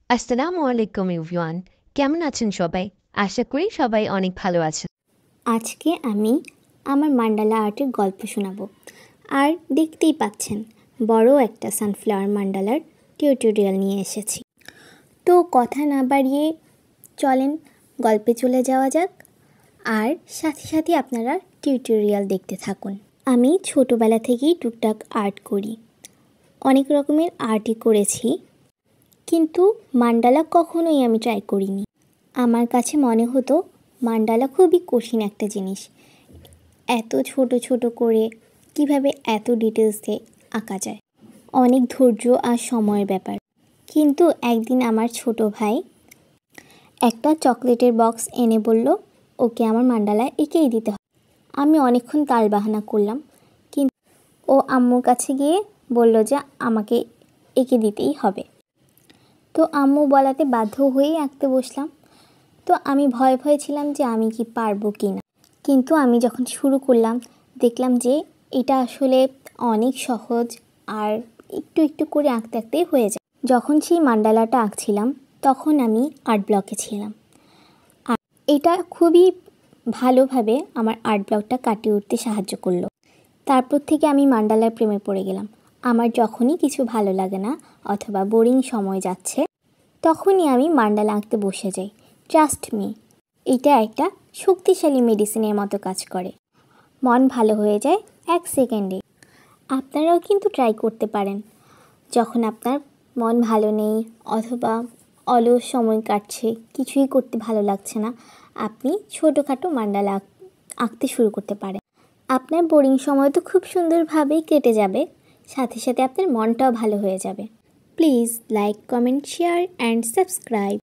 আসসালামু আলাইকুম এভরিওয়ান। কেমন আছেন সবাই? আশা করি সবাই অনেক ভালো আছেন। আজকে আমি আমার মান্ডালা আর্টের গল্প শোনাবো। আর দেখতেই পাচ্ছেন বড় একটা সানফ্লাওয়ার মান্ডালার টিউটোরিয়াল নিয়ে এসেছি। তো কথা না বাড়িয়ে চলেন গল্পে চলে যাওয়া যাক, আর সাথে সাথে আপনারা টিউটোরিয়াল দেখতে থাকুন। আমি ছোটোবেলা থেকেই টুকটাক আর্ট করি, অনেক রকমের আর্টই করেছি, কিন্তু মান্ডালা কখনোই আমি ট্রাই করিনি। আমার কাছে মনে হতো মান্ডালা খুবই কঠিন একটা জিনিস। এত ছোট ছোট করে কিভাবে এত ডিটেলসে আঁকা যায়, অনেক ধৈর্য আর সময়ের ব্যাপার। কিন্তু একদিন আমার ছোট ভাই একটা চকলেটের বক্স এনে বলল ওকে আমার মান্ডালা এঁকেই দিতে হবে। আমি অনেকক্ষণ তালবাহানা করলাম, কিন্তু ও আম্মুর কাছে গিয়ে বলল যে আমাকে এঁকে দিতেই হবে। তো আম্মু বলাতে বাধ্য হয়েই আঁকতে বসলাম। তো আমি ভয়ে ভয়ে ছিলাম যে আমি কি পারবো কি না, কিন্তু আমি যখন শুরু করলাম দেখলাম যে এটা আসলে অনেক সহজ, আর একটু একটু করে আঁকতে আঁকতেই হয়ে যায়। যখন সেই মান্ডালাটা আঁকছিলাম তখন আমি আর্ট ব্লকে ছিলাম, আর এটা খুবই ভালোভাবে আমার আর্ট ব্লকটা কাটিয়ে উঠতে সাহায্য করলো। তারপর থেকে আমি মান্ডালার প্রেমে পড়ে গেলাম। আমার যখনই কিছু ভালো লাগে না অথবা বোরিং সময় যাচ্ছে, তখনই আমি মান্ডালা আঁকতে বসে যাই। ট্রাস্ট মি, এটা একটা শক্তিশালী মেডিসিনের মতো কাজ করে। মন ভালো হয়ে যায় 1 সেকেন্ডে। আপনারাও কিন্তু ট্রাই করতে পারেন। যখন আপনার মন ভালো নেই অথবা অলস সময় কাটছে, কিছুই করতে ভালো লাগছে না, আপনি ছোটোখাটো মান্ডালা আঁকতে শুরু করতে পারেন। আপনার বোরিং সময় তো খুব সুন্দরভাবেই কেটে যাবে, সাথে সাথে আপনার মনটাও ভালো হয়ে যাবে। Please like, comment, share and subscribe.